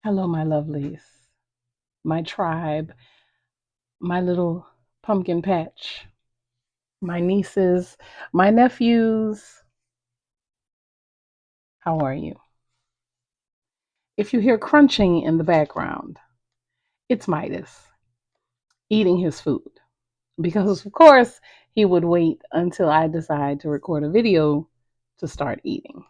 Hello, my lovelies, my tribe, my little pumpkin patch, my nieces, my nephews. How are you? If you hear crunching in the background, it's Midas eating his food. Because, of course, he would wait until I decide to record a video to start eating,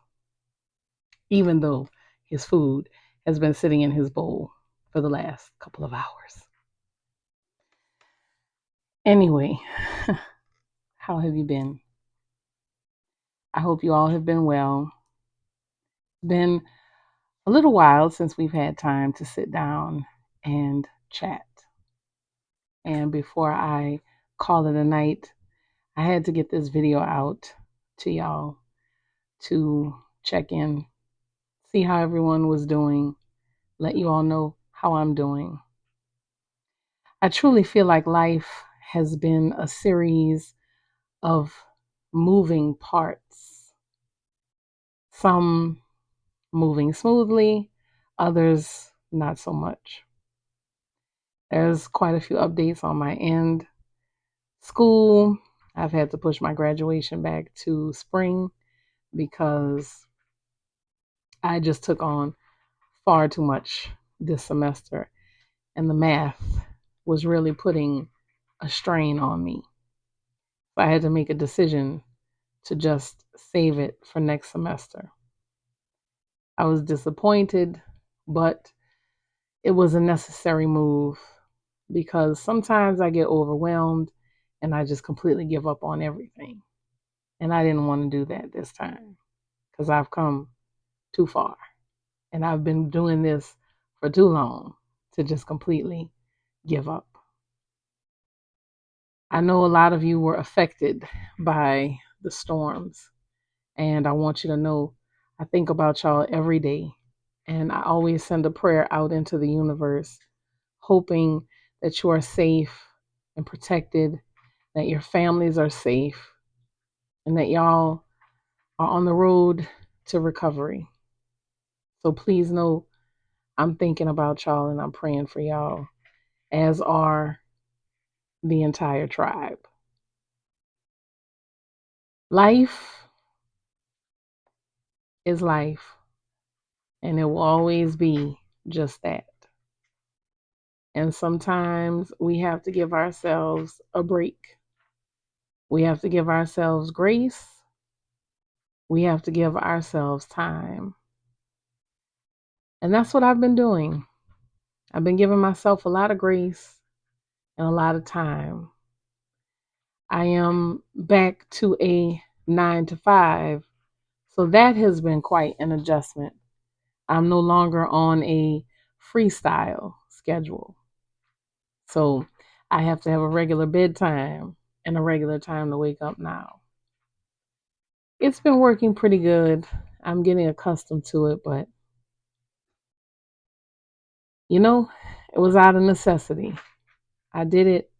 even though his food has been sitting in his bowl for the last couple of hours. Anyway, how have you been? I hope you all have been well. Been a little while since we've had time to sit down and chat. And before I call it a night, I had to get this video out to y'all to check in, see how everyone was doing, let you all know how I'm doing. I truly feel like life has been a series of moving parts, some moving smoothly, others not so much. There's quite a few updates on my end. School, I've had to push my graduation back to spring because I just took on far too much this semester, and the math was really putting a strain on me. So I had to make a decision to just save it for next semester. I was disappointed, but it was a necessary move because sometimes I get overwhelmed and I just completely give up on everything. And I didn't want to do that this time because I've come too far and I've been doing this for too long to just completely give up. I know a lot of you were affected by the storms, and I want you to know I think about y'all every day, and I always send a prayer out into the universe, hoping that you are safe and protected, that your families are safe, and that y'all are on the road to recovery. So please know I'm thinking about y'all and I'm praying for y'all, as are the entire tribe. Life is life, and it will always be just that. And sometimes we have to give ourselves a break. We have to give ourselves grace. We have to give ourselves time. And that's what I've been doing. I've been giving myself a lot of grace and a lot of time. I am back to a 9 to 5. So that has been quite an adjustment. I'm no longer on a freestyle schedule. So I have to have a regular bedtime and a regular time to wake up now. It's been working pretty good. I'm getting accustomed to it, but you know, it was out of necessity. I did it,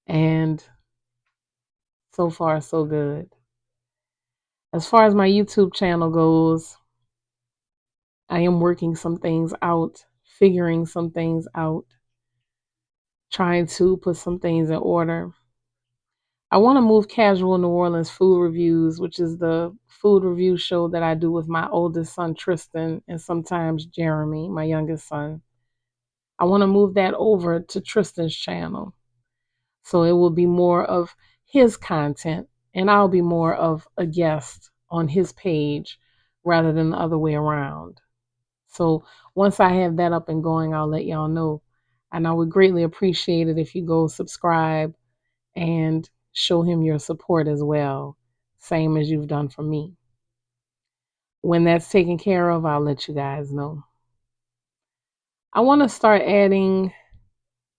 and so far, so good. As far as my YouTube channel goes, I am working some things out, figuring some things out, trying to put some things in order. I want to move Casual New Orleans Food Reviews, which is the food review show that I do with my oldest son, Tristan, and sometimes Jeremy, my youngest son. I want to move that over to Tristan's channel. So it will be more of his content, and I'll be more of a guest on his page rather than the other way around. So once I have that up and going, I'll let y'all know. And I would greatly appreciate it if you go subscribe and show him your support as well, same as you've done for me. When that's taken care of, I'll let you guys know. I want to start adding,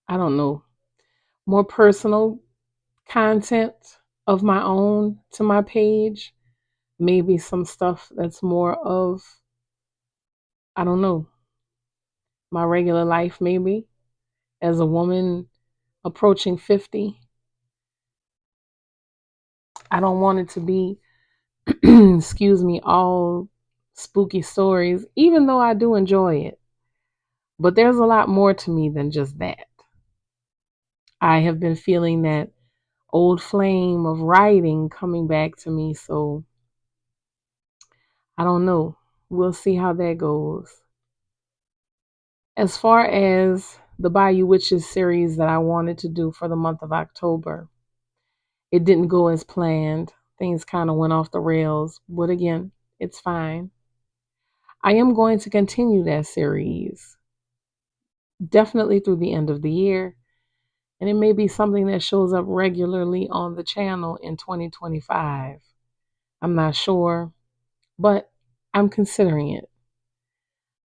I don't know, more personal content of my own to my page. Maybe some stuff that's more of, I don't know, my regular life, maybe as a woman approaching 50. I don't want it to be, excuse me, all spooky stories, even though I do enjoy it. But there's a lot more to me than just that. I have been feeling that old flame of writing coming back to me, so I don't know. We'll see how that goes. As far as the Bayou Witches series that I wanted to do for the month of October, it didn't go as planned. Things kind of went off the rails, but again, it's fine. I am going to continue that series definitely through the end of the year, and it may be something that shows up regularly on the channel in 2025. I'm not sure, but I'm considering it.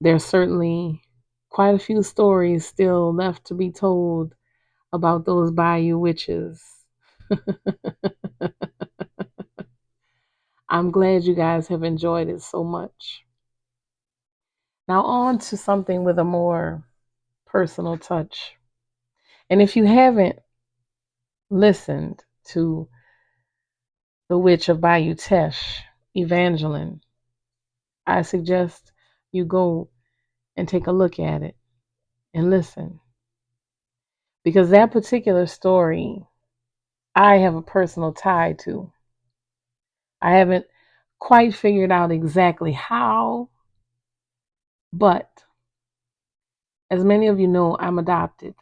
There's certainly quite a few stories still left to be told about those Bayou witches. I'm glad you guys have enjoyed it so much. Now, on to something with a more personal touch. And if you haven't listened to The Witch of Bayou Teche, Evangeline, I suggest you go and take a look at it and listen. Because that particular story, I have a personal tie to. I haven't quite figured out exactly how, but as many of you know, I'm adopted.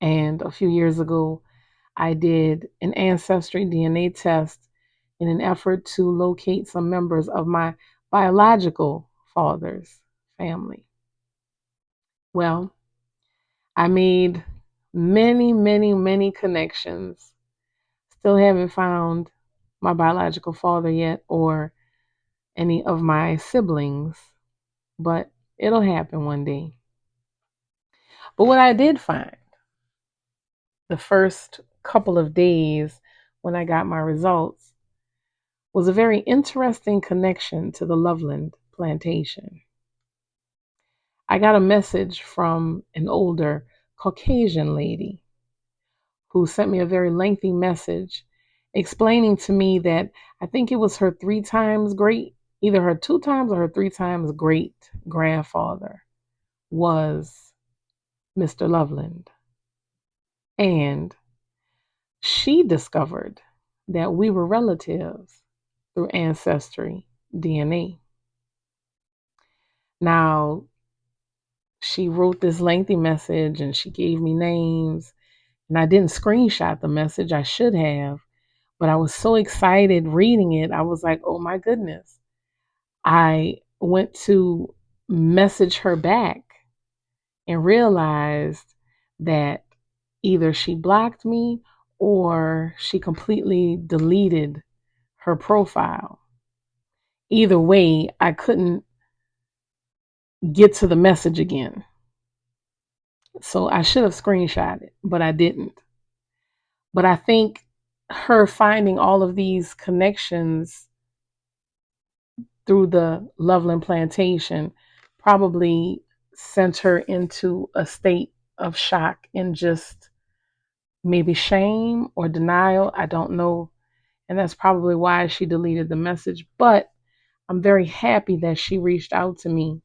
And a few years ago, I did an Ancestry DNA test in an effort to locate some members of my biological father's family. Well, I made many, many, many connections. Still haven't found my biological father yet or any of my siblings, but it'll happen one day. But what I did find the first couple of days when I got my results was a very interesting connection to the Loveland plantation. I got a message from an older Caucasian lady who sent me a very lengthy message explaining to me that I think it was her three times great, either her two times or her three times great grandfather was Mr. Loveland. And she discovered that we were relatives through Ancestry DNA. Now, she wrote this lengthy message and she gave me names, and I didn't screenshot the message. I should have, but I was so excited reading it. I was like, oh my goodness. I went to message her back and realized that either she blocked me or she completely deleted her profile. Either way, I couldn't get to the message again. So I should have screenshot it, but I didn't. But I think her finding all of these connections through the Loveland plantation probably sent her into a state of shock and just maybe shame or denial. I don't know. And that's probably why she deleted the message. But I'm very happy that she reached out to me.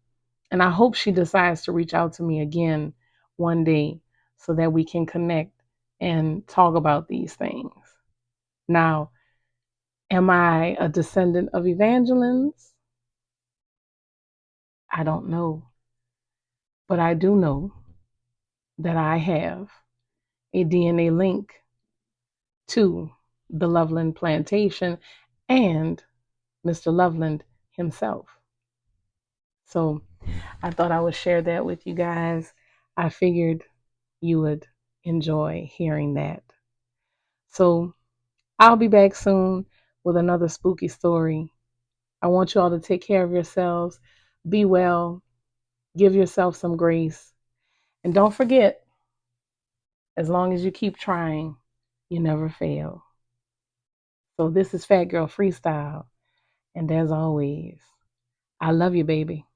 And I hope she decides to reach out to me again one day so that we can connect and talk about these things. Now, am I a descendant of Evangeline's? I don't know. But I do know that I have a DNA link to the Loveland plantation and Mr. Loveland himself. So I thought I would share that with you guys. I figured you would enjoy hearing that. So I'll be back soon with another spooky story. I want you all to take care of yourselves. Be well. Give yourself some grace. And don't forget, as long as you keep trying, you never fail. So this is Fat Girl Freestyle. And as always, I love you, baby.